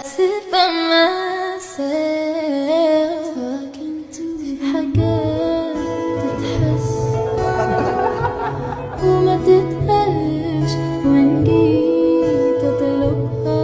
sit by myself talking to في حاجات تتحس وما تتقالش وإن جيت أطلبها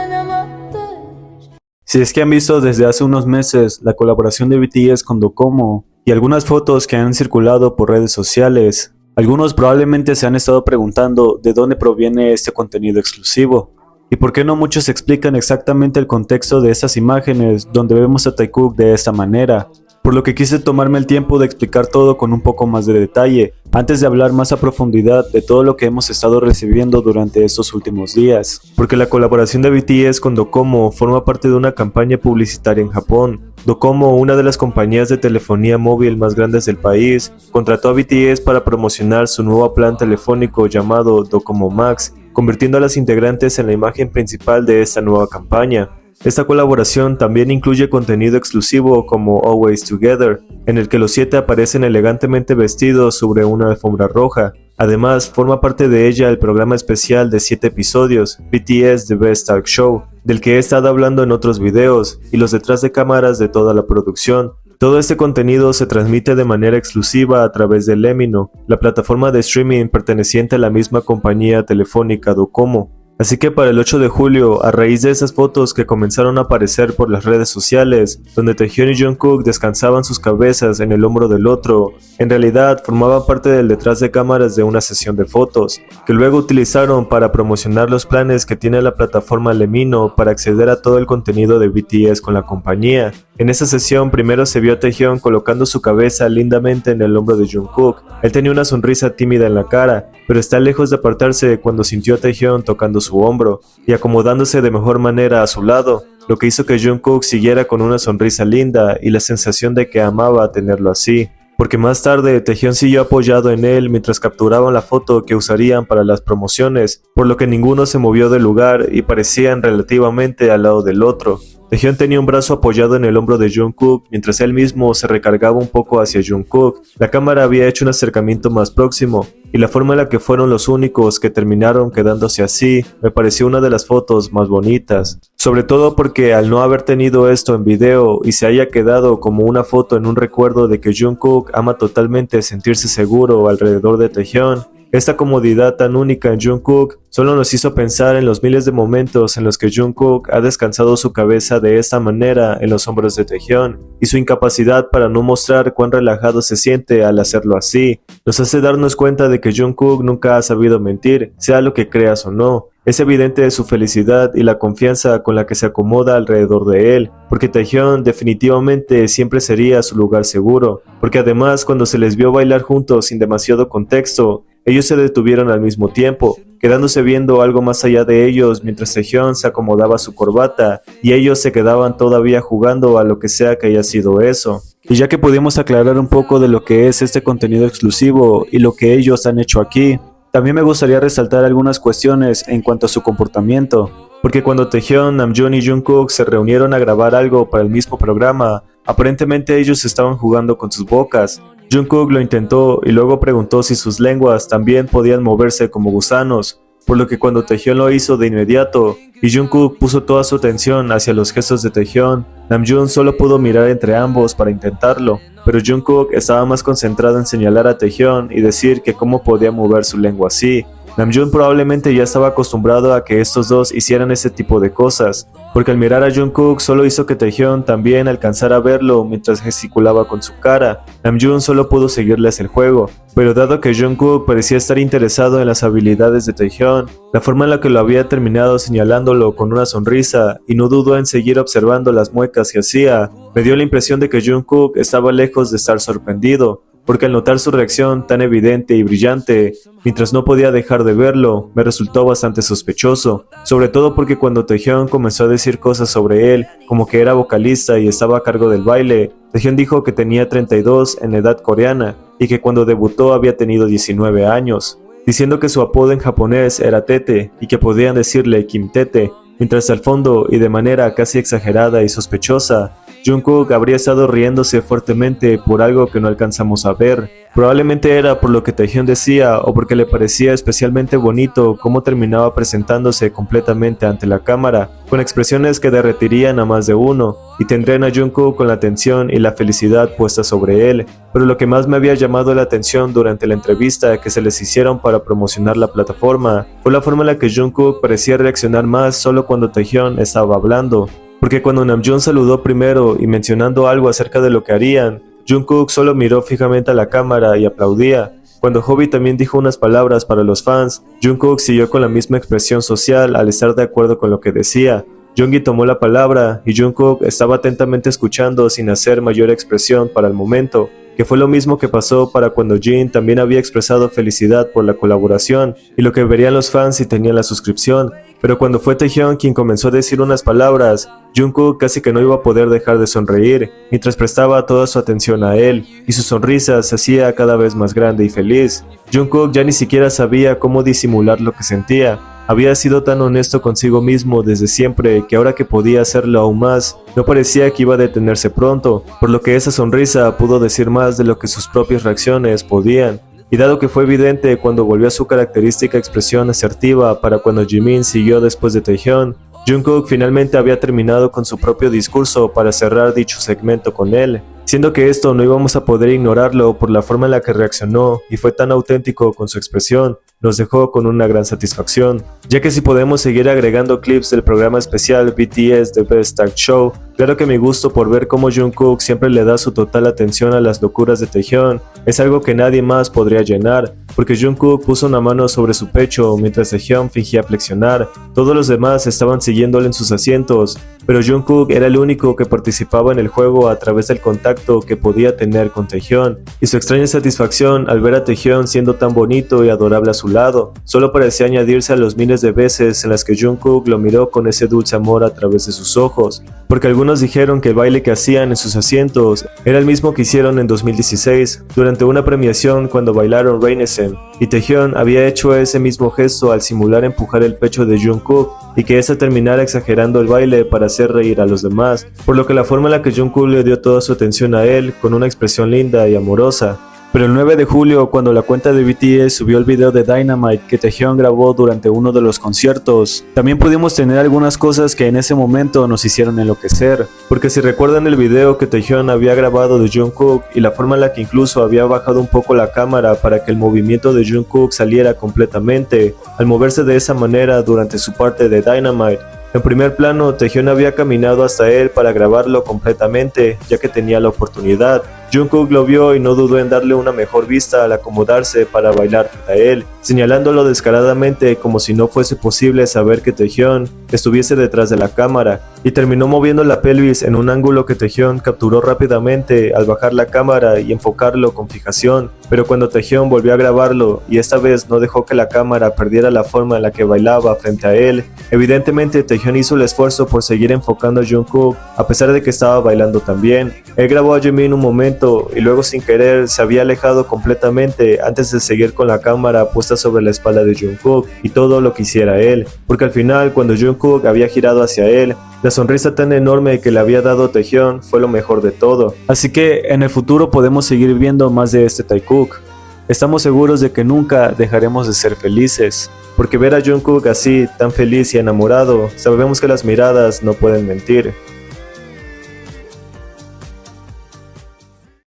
أنا ما أقدرش. Si es que han visto desde hace unos meses la colaboración de BTS con Docomo y algunas fotos que han circulado por redes sociales, algunos probablemente se han estado preguntando de dónde proviene este contenido exclusivo y por qué no muchos explican exactamente el contexto de estas imágenes donde vemos a Taekook de esta manera, por lo que quise tomarme el tiempo de explicar todo con un poco más de detalle antes de hablar más a profundidad de todo lo que hemos estado recibiendo durante estos últimos días, porque la colaboración de BTS con Docomo forma parte de una campaña publicitaria en Japón. Docomo, una de las compañías de telefonía móvil más grandes del país, contrató a BTS para promocionar su nuevo plan telefónico llamado Docomo Max, convirtiendo a las integrantes en la imagen principal de esta nueva campaña. Esta colaboración también incluye contenido exclusivo como Always Together, en el que los 7 aparecen elegantemente vestidos sobre una alfombra roja. Además, forma parte de ella el programa especial de 7 episodios, BTS The Best Talk Show, del que he estado hablando en otros videos, y los detrás de cámaras de toda la producción. Todo este contenido se transmite de manera exclusiva a través de Lemino, la plataforma de streaming perteneciente a la misma compañía telefónica Docomo. Así que para el 8 de julio, a raíz de esas fotos que comenzaron a aparecer por las redes sociales, donde Taehyun y Jungkook descansaban sus cabezas en el hombro del otro, en realidad formaban parte del detrás de cámaras de una sesión de fotos, que luego utilizaron para promocionar los planes que tiene la plataforma Lemino para acceder a todo el contenido de BTS con la compañía. En esa sesión primero se vio a Taehyun colocando su cabeza lindamente en el hombro de Jungkook. Él tenía una sonrisa tímida en la cara, pero está lejos de apartarse cuando sintió a Taehyun tocando su hombro y acomodándose de mejor manera a su lado, lo que hizo que Jungkook siguiera con una sonrisa linda y la sensación de que amaba tenerlo así. Porque más tarde Taehyun siguió apoyado en él mientras capturaban la foto que usarían para las promociones, por lo que ninguno se movió del lugar y parecían relativamente al lado del otro. Taehyun tenía un brazo apoyado en el hombro de Jungkook mientras él mismo se recargaba un poco hacia Jungkook. La cámara había hecho un acercamiento más próximo y la forma en la que fueron los únicos que terminaron quedándose así me pareció una de las fotos más bonitas. Sobre todo porque al no haber tenido esto en video y se haya quedado como una foto en un recuerdo de que Jungkook ama totalmente sentirse seguro alrededor de Taehyun, esta comodidad tan única en Jungkook solo nos hizo pensar en los miles de momentos en los que Jungkook ha descansado su cabeza de esta manera en los hombros de Taehyun, y su incapacidad para no mostrar cuán relajado se siente al hacerlo así, nos hace darnos cuenta de que Jungkook nunca ha sabido mentir, sea lo que creas o no. Es evidente su felicidad y la confianza con la que se acomoda alrededor de él, porque Taehyun definitivamente siempre sería su lugar seguro, porque además cuando se les vio bailar juntos sin demasiado contexto, ellos se detuvieron al mismo tiempo, quedándose viendo algo más allá de ellos mientras Taehyun se acomodaba su corbata y ellos se quedaban todavía jugando a lo que sea que haya sido eso. Y ya que pudimos aclarar un poco de lo que es este contenido exclusivo y lo que ellos han hecho aquí, también me gustaría resaltar algunas cuestiones en cuanto a su comportamiento, porque cuando Taehyun, Namjoon y Jungkook se reunieron a grabar algo para el mismo programa, aparentemente ellos estaban jugando con sus bocas. Jungkook lo intentó y luego preguntó si sus lenguas también podían moverse como gusanos, por lo que cuando Taehyun lo hizo de inmediato y Jungkook puso toda su atención hacia los gestos de Taehyun, Namjoon solo pudo mirar entre ambos para intentarlo, pero Jungkook estaba más concentrado en señalar a Taehyun y decir que cómo podía mover su lengua así. Namjoon probablemente ya estaba acostumbrado a que estos dos hicieran ese tipo de cosas, porque al mirar a Jungkook solo hizo que Taehyun también alcanzara a verlo mientras gesticulaba con su cara. Namjoon solo pudo seguirles el juego, pero dado que Jungkook parecía estar interesado en las habilidades de Taehyun, la forma en la que lo había terminado señalándolo con una sonrisa y no dudó en seguir observando las muecas que hacía, me dio la impresión de que Jungkook estaba lejos de estar sorprendido, porque al notar su reacción tan evidente y brillante, mientras no podía dejar de verlo, me resultó bastante sospechoso, sobre todo porque cuando Taehyun comenzó a decir cosas sobre él, como que era vocalista y estaba a cargo del baile, Taehyun dijo que tenía 32 en edad coreana y que cuando debutó había tenido 19 años, diciendo que su apodo en japonés era Tete y que podían decirle Kim Tete, mientras al fondo y de manera casi exagerada y sospechosa, Jungkook habría estado riéndose fuertemente por algo que no alcanzamos a ver. Probablemente era por lo que Taehyun decía o porque le parecía especialmente bonito cómo terminaba presentándose completamente ante la cámara, con expresiones que derretirían a más de uno y tendrían a Jungkook con la atención y la felicidad puesta sobre él. Pero lo que más me había llamado la atención durante la entrevista que se les hicieron para promocionar la plataforma fue la forma en la que Jungkook parecía reaccionar más solo cuando Taehyun estaba hablando. Porque cuando Namjoon saludó primero y mencionando algo acerca de lo que harían, Jungkook solo miró fijamente a la cámara y aplaudía. Cuando Hobi también dijo unas palabras para los fans, Jungkook siguió con la misma expresión social al estar de acuerdo con lo que decía. Yoongi tomó la palabra y Jungkook estaba atentamente escuchando sin hacer mayor expresión para el momento, que fue lo mismo que pasó para cuando Jin también había expresado felicidad por la colaboración y lo que verían los fans si tenían la suscripción. Pero cuando fue Taehyun quien comenzó a decir unas palabras, Jungkook casi que no iba a poder dejar de sonreír, mientras prestaba toda su atención a él, y su sonrisa se hacía cada vez más grande y feliz. Jungkook ya ni siquiera sabía cómo disimular lo que sentía. Había sido tan honesto consigo mismo desde siempre que ahora que podía hacerlo aún más, no parecía que iba a detenerse pronto, por lo que esa sonrisa pudo decir más de lo que sus propias reacciones podían. Y dado que fue evidente cuando volvió a su característica expresión asertiva para cuando Jimin siguió después de Taehyun, Jungkook finalmente había terminado con su propio discurso para cerrar dicho segmento con él, siendo que esto no íbamos a poder ignorarlo por la forma en la que reaccionó y fue tan auténtico con su expresión. Nos dejó con una gran satisfacción, ya que si podemos seguir agregando clips del programa especial BTS The Best Tag Show, claro que mi gusto por ver cómo Jungkook siempre le da su total atención a las locuras de Taehyun es algo que nadie más podría llenar, porque Jungkook puso una mano sobre su pecho mientras Taehyun fingía flexionar. Todos los demás estaban siguiéndole en sus asientos, pero Jungkook era el único que participaba en el juego a través del contacto que podía tener con Taehyun, y su extraña satisfacción al ver a Taehyun siendo tan bonito y adorable a su lado, solo parecía añadirse a los miles de veces en las que Jungkook lo miró con ese dulce amor a través de sus ojos, porque algunos dijeron que el baile que hacían en sus asientos era el mismo que hicieron en 2016, durante una premiación cuando bailaron Renaissance, y Taehyun había hecho ese mismo gesto al simular empujar el pecho de Jungkook y que esa terminara exagerando el baile para hacer reír a los demás, por lo que la forma en la que Jungkook le dio toda su atención a él con una expresión linda y amorosa. Pero el 9 de julio, cuando la cuenta de BTS subió el video de Dynamite que Taehyun grabó durante uno de los conciertos, también pudimos tener algunas cosas que en ese momento nos hicieron enloquecer, porque si recuerdan el video que Taehyun había grabado de Jungkook y la forma en la que incluso había bajado un poco la cámara para que el movimiento de Jungkook saliera completamente, al moverse de esa manera durante su parte de Dynamite, en primer plano, Taehyun había caminado hasta él para grabarlo completamente, ya que tenía la oportunidad. Jungkook lo vio y no dudó en darle una mejor vista al acomodarse para bailar frente a él, señalándolo descaradamente como si no fuese posible saber que Taehyun estuviese detrás de la cámara, y terminó moviendo la pelvis en un ángulo que Taehyun capturó rápidamente al bajar la cámara y enfocarlo con fijación. Pero cuando Taehyun volvió a grabarlo, y esta vez no dejó que la cámara perdiera la forma en la que bailaba frente a él, evidentemente Taehyun hizo el esfuerzo por seguir enfocando a Jungkook, a pesar de que estaba bailando también. Él grabó a Jimin un momento y luego sin querer se había alejado completamente antes de seguir con la cámara puesta sobre la espalda de Jungkook y todo lo que hiciera él, porque al final cuando Jungkook había girado hacia él, la sonrisa tan enorme que le había dado Taehyun fue lo mejor de todo. Así que en el futuro podemos seguir viendo más de este Taekook. Estamos seguros de que nunca dejaremos de ser felices, porque ver a Jungkook así, tan feliz y enamorado, sabemos que las miradas no pueden mentir.